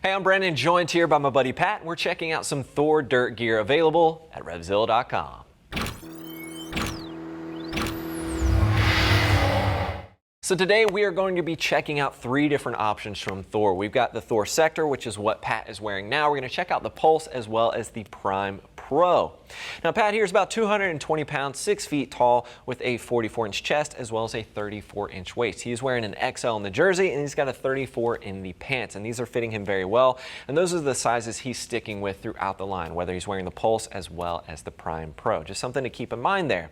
Hey, I'm Brandon, joined here by my buddy Pat. We're checking out some Thor dirt gear available at RevZilla.com. So today we are going to be checking out 3 different options from Thor. We've got the Thor Sector, which is what Pat is wearing now. We're going to check out the Pulse as well as the Prime Pro. Now Pat here is about 220 pounds, 6 feet tall, with a 44-inch chest as well as a 34-inch waist. He is wearing an XL in the jersey and he's got a 34 in the pants, and these are fitting him very well. And those are the sizes he's sticking with throughout the line, whether he's wearing the Pulse as well as the Prime Pro. Just something to keep in mind there.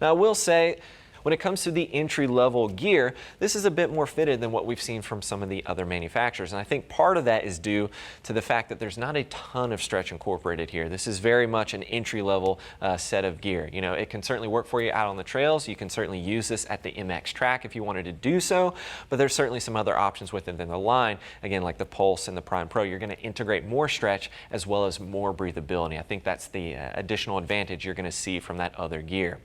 Now I will say, when it comes to the entry-level gear, this is a bit more fitted than what we've seen from some of the other manufacturers. And I think part of that is due to the fact that there's not a ton of stretch incorporated here. This is very much an entry-level set of gear. You know, it can certainly work for you out on the trails. You can certainly use this at the MX track if you wanted to do so, but there's certainly some other options within the line. Again, like the Pulse and the Prime Pro, you're going to integrate more stretch as well as more breathability. I think that's the additional advantage you're going to see from that other gear.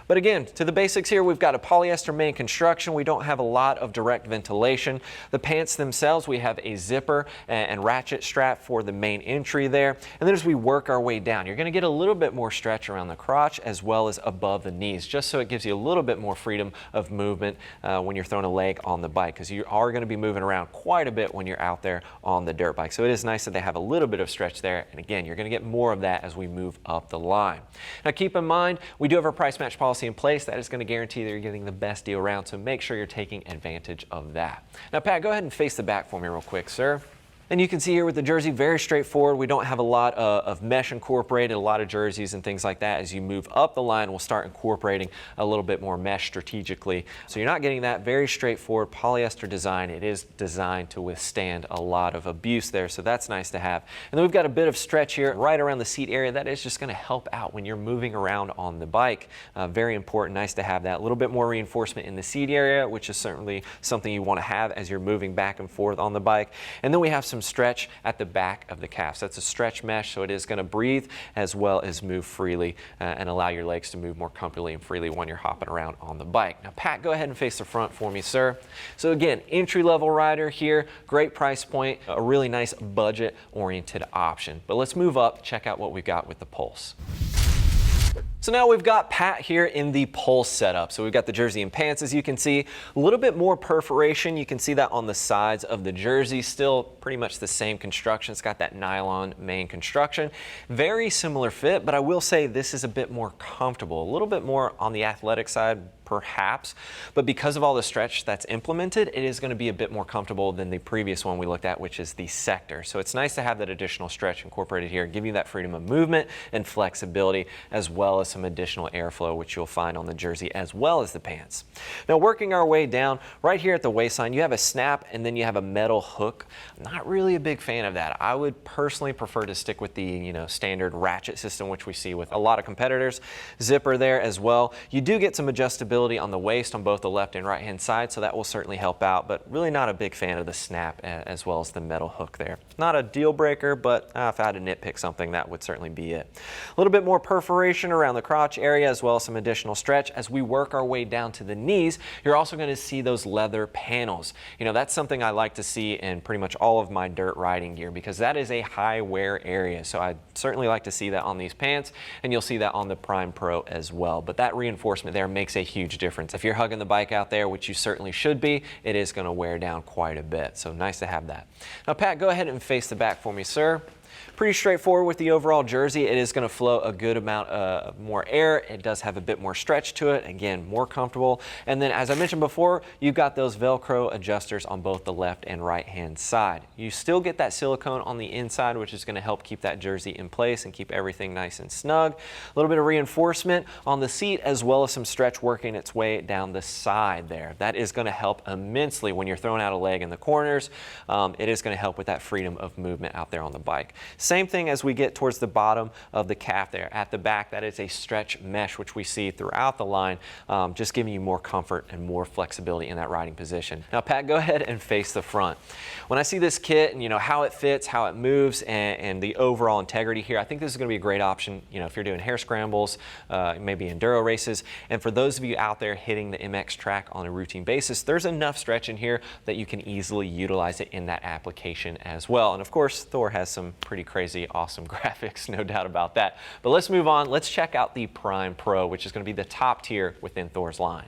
But again, to the basics here, we've got a polyester main construction. We don't have a lot of direct ventilation. The pants themselves, we have a zipper and ratchet strap for the main entry there. And then as we work our way down, you're going to get a little bit more stretch around the crotch as well as above the knees, just so it gives you a little bit more freedom of movement when you're throwing a leg on the bike, because you are going to be moving around quite a bit when you're out there on the dirt bike. So it is nice that they have a little bit of stretch there. And again, you're going to get more of that as we move up the line. Now keep in mind, we do have our price match policy in place that is going to guarantee that you're getting the best deal around, so make sure you're taking advantage of that. Now Pat, go ahead and face the back for me real quick, sir. And you can see here with the jersey, very straightforward. We don't have a lot of mesh incorporated, a lot of jerseys and things like that. As you move up the line, we'll start incorporating a little bit more mesh strategically. So you're not getting that. Very straightforward polyester design. It is designed to withstand a lot of abuse there, so that's nice to have. And then we've got a bit of stretch here right around the seat area. That is just going to help out when you're moving around on the bike. Very important, nice to have that. A little bit more reinforcement in the seat area, which is certainly something you want to have as you're moving back and forth on the bike. And then we have some stretch at the back of the calves. That's a stretch mesh, so it is going to breathe as well as move freely and allow your legs to move more comfortably and freely when you're hopping around on the bike. Now Pat, go ahead and face the front for me, sir. So again, entry-level rider here, great price point, a really nice budget-oriented option. But let's move up, check out what we've got with the Pulse. So now we've got Pat here in the Pulse setup. So we've got the jersey and pants, as you can see, a little bit more perforation. You can see that on the sides of the jersey, still pretty much the same construction. It's got that nylon main construction. Very similar fit, but I will say this is a bit more comfortable, a little bit more on the athletic side, perhaps, but because of all the stretch that's implemented, it is going to be a bit more comfortable than the previous one we looked at, which is the Sector. So it's nice to have that additional stretch incorporated here, give you that freedom of movement and flexibility, as well as some additional airflow, which you'll find on the jersey as well as the pants. Now working our way down, right here at the waistline, you have a snap and then you have a metal hook. I'm not really a big fan of that. I would personally prefer to stick with the standard ratchet system, which we see with a lot of competitors. Zipper there as well. You do get some adjustability on the waist on both the left and right hand side, so that will certainly help out, but really not a big fan of the snap as well as the metal hook there. Not a deal breaker, but if I had to nitpick something, that would certainly be it. A little bit more perforation around the crotch area as well as some additional stretch. As we work our way down to the knees, you're also going to see those leather panels. You know, that's something I like to see in pretty much all of my dirt riding gear, because that is a high wear area. So I certainly like to see that on these pants, and you'll see that on the Prime Pro as well. But that reinforcement there makes a huge difference. If you're hugging the bike out there, which you certainly should be, it is going to wear down quite a bit. So nice to have that. Now Pat, go ahead and face the back for me, sir. Pretty straightforward with the overall jersey. It is going to flow a good amount of more air. It does have a bit more stretch to it. Again, more comfortable. And then, as I mentioned before, you've got those Velcro adjusters on both the left and right hand side. You still get that silicone on the inside, which is going to help keep that jersey in place and keep everything nice and snug. A little bit of reinforcement on the seat, as well as some stretch working its way down the side there. That is going to help immensely when you're throwing out a leg in the corners. It is going to help with that freedom of movement out there on the bike. Same thing as we get towards the bottom of the calf there. At the back, that is a stretch mesh, which we see throughout the line, just giving you more comfort and more flexibility in that riding position. Now, Pat, go ahead and face the front. When I see this kit and how it fits, how it moves, and the overall integrity here, I think this is going to be a great option, if you're doing hair scrambles, maybe enduro races. And for those of you out there hitting the MX track on a routine basis, there's enough stretch in here that you can easily utilize it in that application as well. And of course, Thor has some pretty crazy, awesome graphics, no doubt about that. But let's move on. Let's check out the Prime Pro, which is going to be the top tier within Thor's line.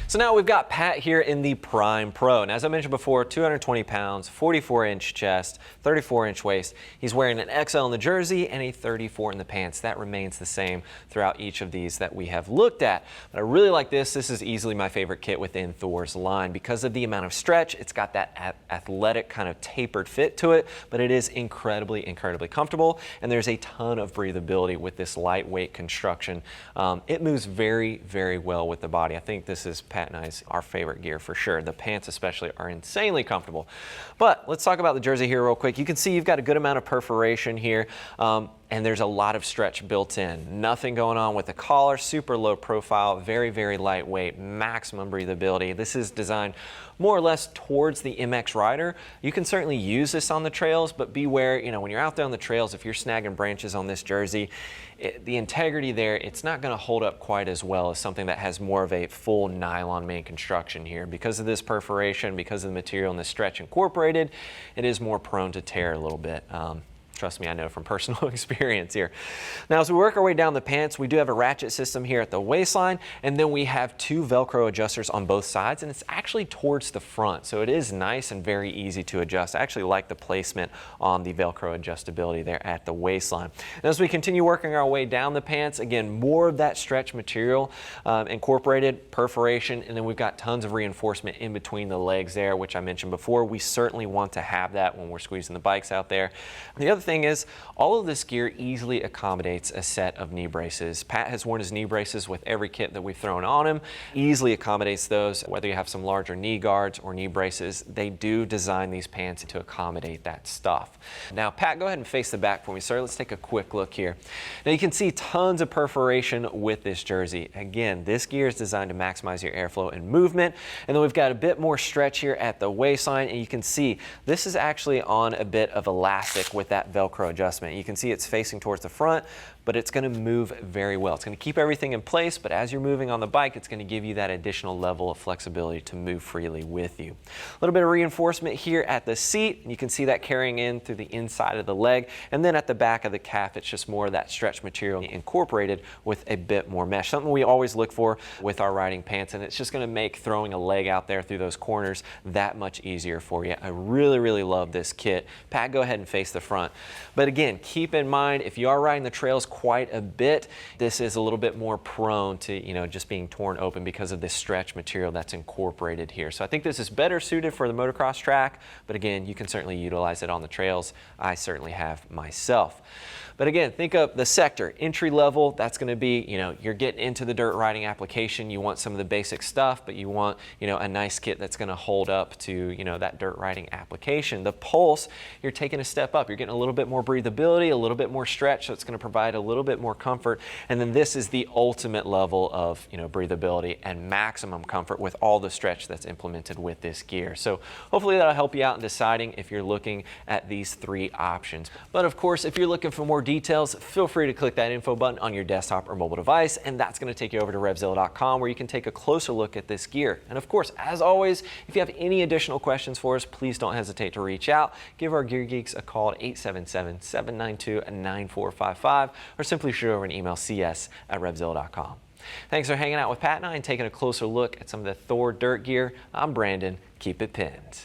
So now we've got Pat here in the Prime Pro. And as I mentioned before, 220 pounds, 44-inch chest, 34-inch waist. He's wearing an XL in the jersey and a 34 in the pants. That remains the same throughout each of these that we have looked at. But I really like this. This is easily my favorite kit within Thor's line because of the amount of stretch. It's got that athletic kind of tapered fit to it, but it is incredibly, incredibly comfortable. And there's a ton of breathability with this lightweight construction. It moves very, very well with the body. I think this is Pat and I's our favorite gear for sure. The pants especially are insanely comfortable. But let's talk about the jersey here real quick. You can see you've got a good amount of perforation here. And there's a lot of stretch built in. Nothing going on with the collar, super low profile, very, very lightweight, maximum breathability. This is designed more or less towards the MX rider. You can certainly use this on the trails, but beware, when you're out there on the trails, if you're snagging branches on this jersey, the integrity there, it's not gonna hold up quite as well as something that has more of a full nylon main construction here. Because of this perforation, because of the material and the stretch incorporated, it is more prone to tear a little bit. Trust me, I know from personal experience here. Now, as we work our way down the pants, we do have a ratchet system here at the waistline, and then we have two Velcro adjusters on both sides, and it's actually towards the front. So it is nice and very easy to adjust. I actually like the placement on the Velcro adjustability there at the waistline. And as we continue working our way down the pants, again, more of that stretch material incorporated, perforation, and then we've got tons of reinforcement in between the legs there, which I mentioned before. We certainly want to have that when we're squeezing the bikes out there. The other thing is, all of this gear easily accommodates a set of knee braces. Pat has worn his knee braces with every kit that we've thrown on him. Easily accommodates those, whether you have some larger knee guards or knee braces. They do design these pants to accommodate that stuff. Now, Pat, go ahead and face the back for me, sir. Let's take a quick look here. Now, you can see tons of perforation with this jersey. Again, this gear is designed to maximize your airflow and movement. And then we've got a bit more stretch here at the waistline, and you can see this is actually on a bit of elastic with that Velcro adjustment. You can see it's facing towards the front, but it's going to move very well. It's going to keep everything in place, but as you're moving on the bike, it's going to give you that additional level of flexibility to move freely with you. A little bit of reinforcement here at the seat, and you can see that carrying in through the inside of the leg, and then at the back of the calf, it's just more of that stretch material incorporated with a bit more mesh. Something we always look for with our riding pants, and it's just going to make throwing a leg out there through those corners that much easier for you. I really, really love this kit. Pat, go ahead and face the front. But again, keep in mind, if you are riding the trails quite a bit, this is a little bit more prone to, just being torn open because of this stretch material that's incorporated here. So I think this is better suited for the motocross track, but again, you can certainly utilize it on the trails. I certainly have myself. But again, think of the Sector, entry level. That's going to be, you're getting into the dirt riding application. You want some of the basic stuff, but you want, a nice kit that's going to hold up to, that dirt riding application. The Pulse, you're taking a step up. You're getting a little bit more breathability, a little bit more stretch, so it's going to provide a little bit more comfort. And then this is the ultimate level of, breathability and maximum comfort with all the stretch that's implemented with this gear. So hopefully that'll help you out in deciding if you're looking at these three options. But of course, if you're looking for more details, feel free to click that info button on your desktop or mobile device, and that's going to take you over to RevZilla.com where you can take a closer look at this gear. And of course, as always, if you have any additional questions for us, please don't hesitate to reach out. Give our Gear Geeks a call at 877-792-9455 or simply shoot over an email, cs@RevZilla.com. Thanks for hanging out with Pat and I and taking a closer look at some of the Thor dirt gear. I'm Brandon. Keep it pinned.